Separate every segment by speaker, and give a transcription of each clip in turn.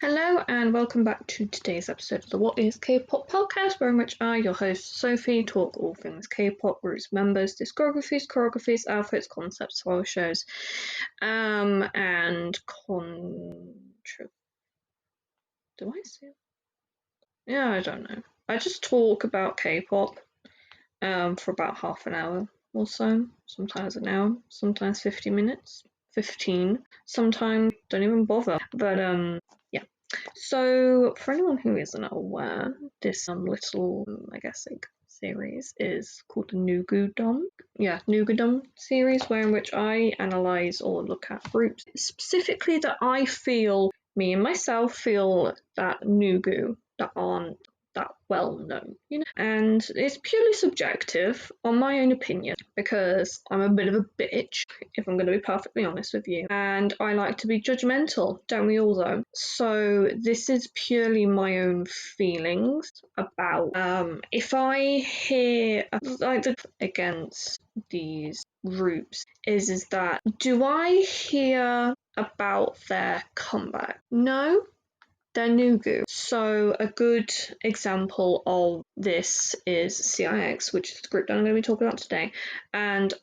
Speaker 1: Hello and welcome back to today's episode of the What is K-Pop podcast, where in which I, your host Sophie, talk all things K-pop, groups, members, discographies, choreographies, outfits, concepts, swell shows, and Do I say? Yeah, I don't know. I just talk about K-pop for about half an hour or so, sometimes an hour, sometimes 50 minutes, 15, sometimes don't even bother. But yeah. So, for anyone who isn't aware, this little, series is called the Nugudom Series, where in which I analyze or look at groups specifically that I feel, me and myself feel that Nugu, that aren't that well known, and it's purely subjective on my own opinion because I'm a bit of a bitch, if I'm going to be perfectly honest with you, and I like to be judgmental, don't we all though? So this is purely my own feelings about if I hear against these groups is that, do I hear about their comeback? No, they're Nugu. So a good example of this is CIX, which is the group that I'm going to be talking about today. And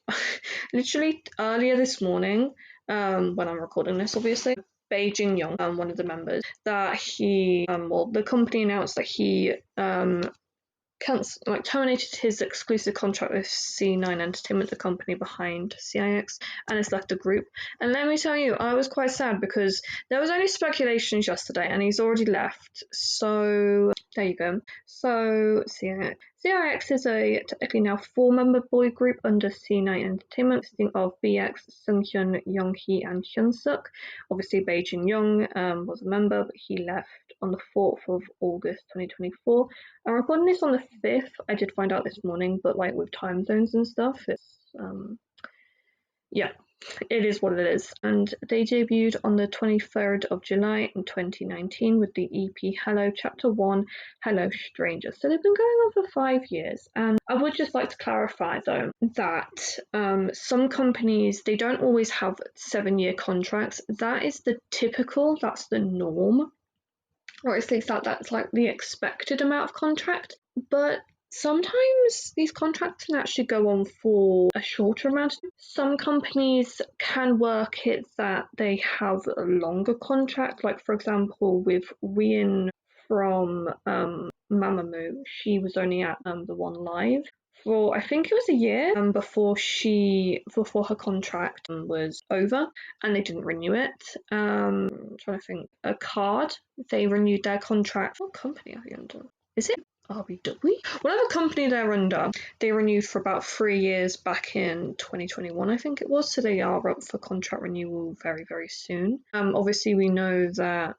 Speaker 1: literally earlier this morning, when I'm recording this, obviously, Beijing Young, one of the members, that the company announced that he terminated his exclusive contract with C9 Entertainment, the company behind CIX, and has left the group. And let me tell you, I was quite sad because there was only speculations yesterday and he's already left. So there you go. So CIX is a technically now 4-member boy group under C9 Entertainment, consisting of BX, Sunghyun, Younghee, and Hyunsuk. Obviously, Beijing Young was a member, but he left on the 4th of August 2024. I'm recording this on the 5th. I did find out this morning, but with time zones and stuff, it's yeah, it is what it is. And they debuted on the 23rd of July in 2019 with the EP Hello Chapter 1, Hello Stranger. So they've been going on for 5 years. And I would just like to clarify, though, that some companies, they don't always have 7-year contracts. That is the typical, that's the norm. Or at least that's the expected amount of contract. But sometimes these contracts can actually go on for a shorter amount of time. Some companies can work it that they have a longer contract, like for example with Wheein from Mamamoo. She was only at the One Live for, I think it was a year before her contract was over, and they didn't renew it. I'm trying to think. A Card, they renewed their contract. What company are they under? Is it RBW? Whatever company they're under, they renewed for about 3 years back in 2021, I think it was. So they are up for contract renewal very, very soon. Obviously, we know that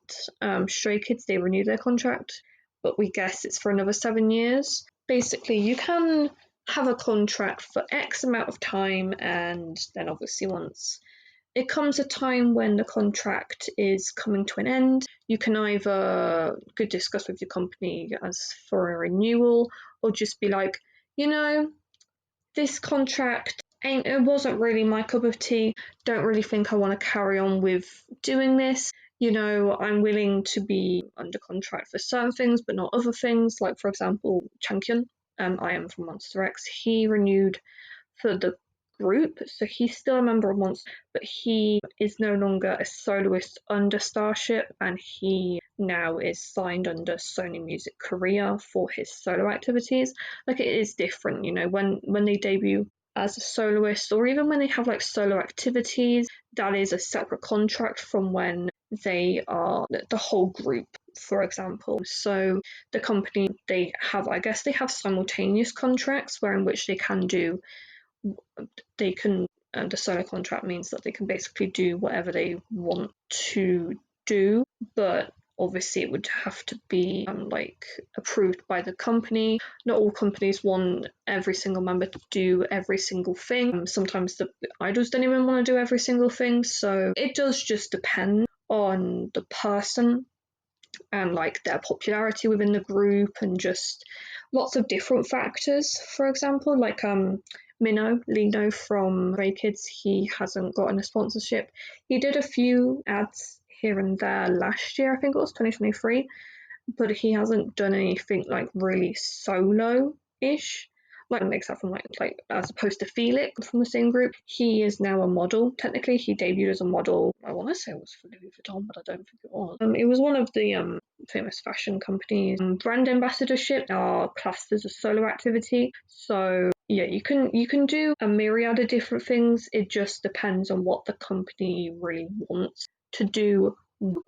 Speaker 1: Stray Kids, they renewed their contract, but we guess it's for another 7 years. Basically, you can have a contract for X amount of time, and then obviously once it comes a time when the contract is coming to an end, you can either discuss with your company as for a renewal, or just be like, this contract it wasn't really my cup of tea, don't really think I want to carry on with doing this. I'm willing to be under contract for certain things, but not other things. Like, for example, Changhyun, I am from Monster X, he renewed for the group, so he's still a member of Monster, but he is no longer a soloist under Starship, and he now is signed under Sony Music Korea for his solo activities. It is different, when they debut as a soloist, or even when they have solo activities, that is a separate contract from when they are the whole group, for example. So the company, they have simultaneous contracts where in which the solo contract means that they can basically do whatever they want to do, but obviously it would have to be approved by the company. Not all companies want every single member to do every single thing. Sometimes the idols don't even want to do every single thing, so it does just depend on the person and their popularity within the group, and just lots of different factors. For example, Lino from Stray Kids, he hasn't gotten a sponsorship. He did a few ads here and there last year, I think it was 2023, but he hasn't done anything like really solo-ish. Like except from like as opposed to Felix from the same group, he is now a model. Technically, he debuted as a model. I want to say it was for Louis Vuitton, but I don't think it was. It was one of the famous fashion companies. Brand ambassadorship are classed as a solo activity. So yeah, you can do a myriad of different things. It just depends on what the company really wants to do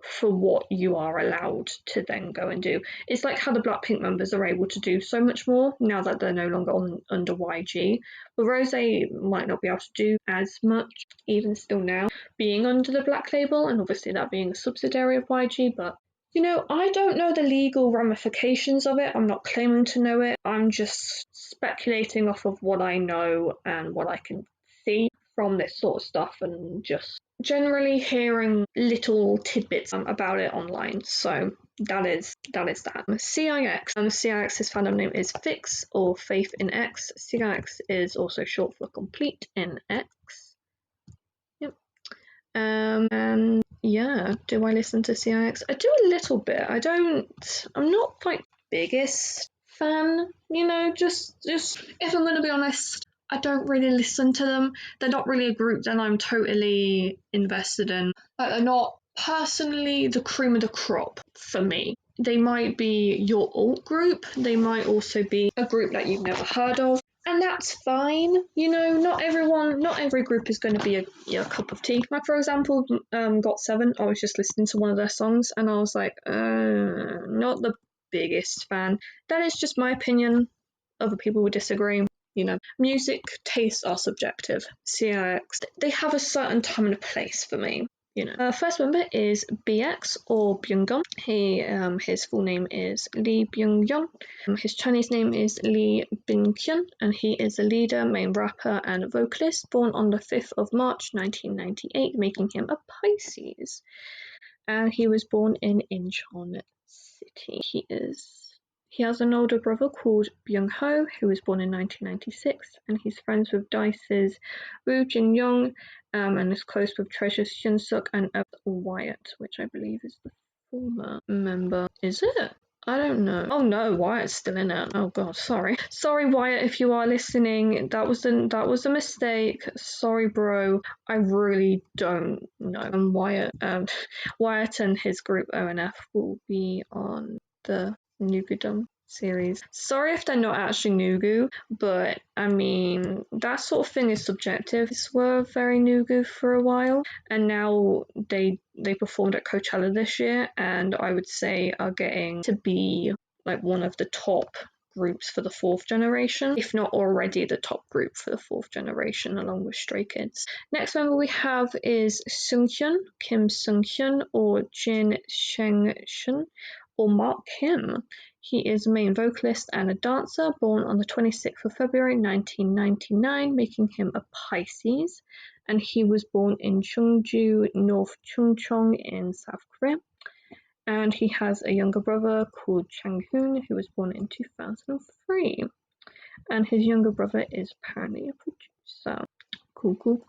Speaker 1: for what you are allowed to then go and do. It's like how the Blackpink members are able to do so much more now that they're no longer under YG. But Rose might not be able to do as much, even still now, being under the Black label, and obviously that being a subsidiary of YG, but you know, I don't know the legal ramifications of it. I'm not claiming to know it. I'm just speculating off of what I know and what I can see from this sort of stuff, and just generally hearing little tidbits about it online. So that is that. CIX. CIX's fandom name is Fix or Faith in X. CIX is also short for Complete in X. Yep. And yeah, do I listen to CIX? I do a little bit. I'm not like biggest fan, you know, just if I'm gonna be honest, I don't really listen to them. They're not really a group that I'm totally invested in. Like, they're not personally the cream of the crop for me. They might be your alt group. They might also be a group that you've never heard of. And that's fine. You know, not every group is going to be a cup of tea. Like, for example, GOT7, I was just listening to one of their songs and I was like, not the biggest fan. That is just my opinion. Other people would disagree. You know, music tastes are subjective. CIX, they have a certain time and a place for me. You know, first member is BX or Byungyeon. His full name is Lee Byungyeon. His Chinese name is Lee Binkyun, and he is a leader, main rapper, and vocalist. Born on the 5th of March 1998, making him a Pisces. He was born in Incheon City. He has an older brother called Byung-ho, who was born in 1996, and he's friends with Dice's Woo Jin-young, and is close with Treasure's Hyun-suk and Wyatt, which I believe is the former member. Is it? I don't know. Oh no, Wyatt's still in it. Oh god, sorry. Sorry, Wyatt, if you are listening. That was a mistake. Sorry, bro. I really don't know. And Wyatt and his group ONF will be on the Nugudom series. Sorry if they're not actually Nugu, but I mean, that sort of thing is subjective. These were very Nugu for a while, and now they performed at Coachella this year, and I would say are getting to be like one of the top groups for the 4th generation, if not already the top group for the 4th generation, along with Stray Kids. Next member we have is Seunghyun, Kim Seunghyun, or Jin Sheng-shun, or Mark Kim. He is a main vocalist and a dancer, born on the 26th of February 1999, making him a Pisces, and he was born in Chungju, North Chungcheong in South Korea. And he has a younger brother called Chang-hoon, who was born in 2003. And his younger brother is apparently a producer. Cool.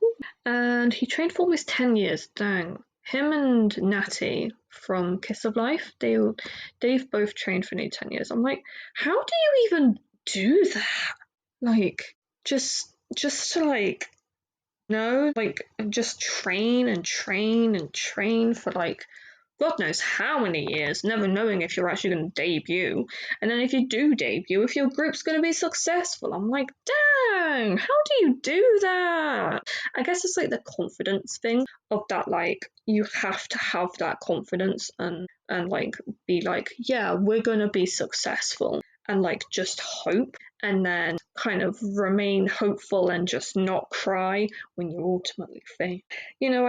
Speaker 1: And he trained for almost 10 years, dang. Him and Natty from Kiss of Life, they've both trained for nearly 10 years. I'm like, how do you even do that? Like, just to like, no, like, just train for like, God knows how many years, never knowing if you're actually going to debut. And then if you do debut, if your group's going to be successful. I'm like, dang, how do you do that? I guess it's like the confidence thing of that, like, you have to have that confidence and like be like, yeah, we're going to be successful. And like just hope, and then kind of remain hopeful and just not cry when you ultimately fail. You know,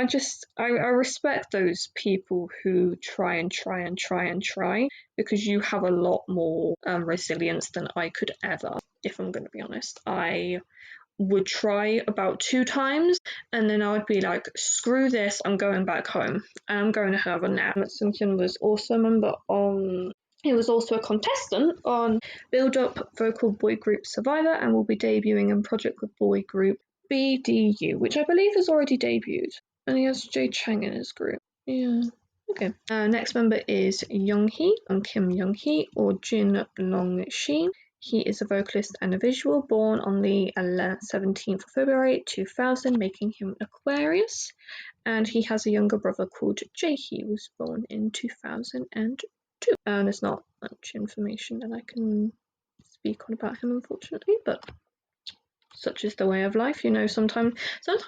Speaker 1: I respect those people who try, because you have a lot more resilience than I could ever, if I'm going to be honest. I would try about 2 times and then I would be like, screw this, I'm going back home and I'm going to have a nap. Seunghyun was also a member on He was also a contestant on Build Up vocal boy group Survivor and will be debuting in project with boy group BDU, which I believe has already debuted. And he has Jay Chang in his group. Yeah. Okay. Next member is Younghee, Kim Younghee, or Jin Longshi. He is a vocalist and a visual, born on the 17th of February 2000, making him an Aquarius. And he has a younger brother called Jae-hee, who was born in 2002. And there's not much information that I can speak on about him, unfortunately, but such is the way of life, you know. Sometimes I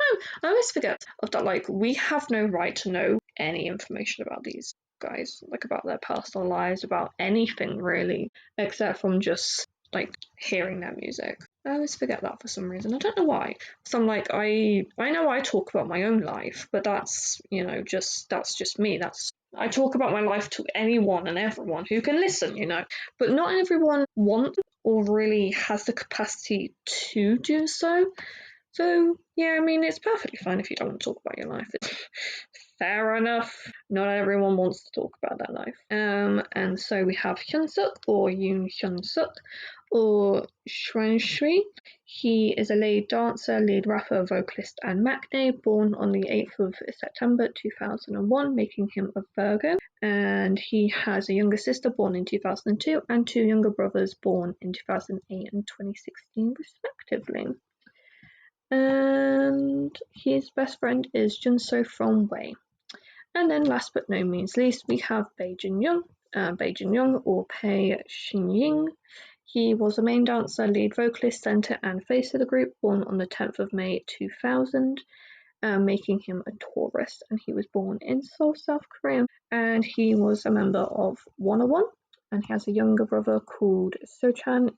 Speaker 1: always forget that, like, we have no right to know any information about these guys, like about their personal lives, about anything really, except from just like hearing their music. I always forget that for some reason. I don't know why. So I'm like, I know I talk about my own life, but that's, you know, that's just me. I talk about my life to anyone and everyone who can listen, you know. But not everyone wants or really has the capacity to do so. So, yeah, I mean, it's perfectly fine if you don't want to talk about your life. It's fair enough. Not everyone wants to talk about their life. And so we have Hyunsuk, or Yoon Hyunsuk, or Shwan Shui. He is a lead dancer, lead rapper, vocalist, and maknae, born on the 8th of September 2001, making him a Virgo. And he has a younger sister born in 2002 and two younger brothers born in 2008 and 2016, respectively. And his best friend is Junso from Wei. And then last but no means least, we have Bae Jin-young, or Pei Shin-ying. He was a main dancer, lead vocalist, center, and face of the group, born on the 10th of May 2000, making him a Taurus. And he was born in Seoul, South Korea. And he was a member of 101. And he has a younger brother called So-chan,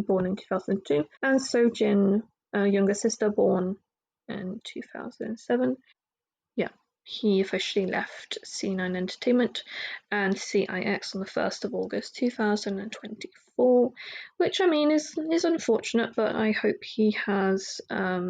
Speaker 1: born in 2002, and So-jin, a younger sister, born in 2007. Yeah, he officially left C9 Entertainment and CIX on the 1st of August 2024, which, I mean, is unfortunate, but I hope he has a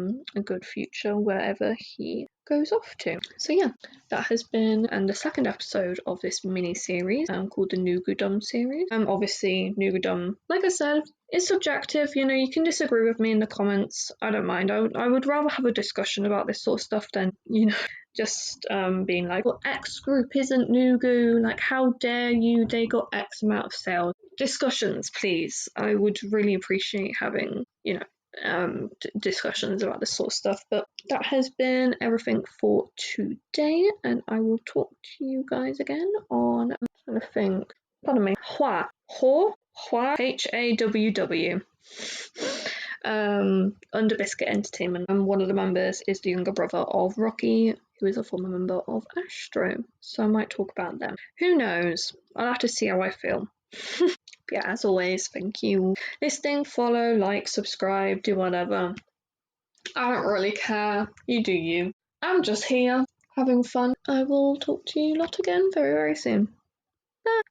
Speaker 1: good future wherever he goes off to. So yeah, that has been the second episode of this mini-series called the Nugudom Series. Obviously, Nugudom, like I said, is subjective. You know, you can disagree with me in the comments. I don't mind. I would rather have a discussion about this sort of stuff than, you know, just being like, well, X group isn't Nugu, like, how dare you, they got X amount of sales. Discussions, please. I would really appreciate having, you know, discussions about this sort of stuff. But that has been everything for today, and I will talk to you guys again on, I'm trying to think, pardon me, Hua, HAWW. Under Biscuit Entertainment, and one of the members is the younger brother of Rocky, who is a former member of Astro, so I might talk about them. Who knows? I'll have to see how I feel. But yeah, as always, thank you for listening, follow, like, subscribe, do whatever. I don't really care. You do you. I'm just here having fun. I will talk to you lot again very, very soon. Bye.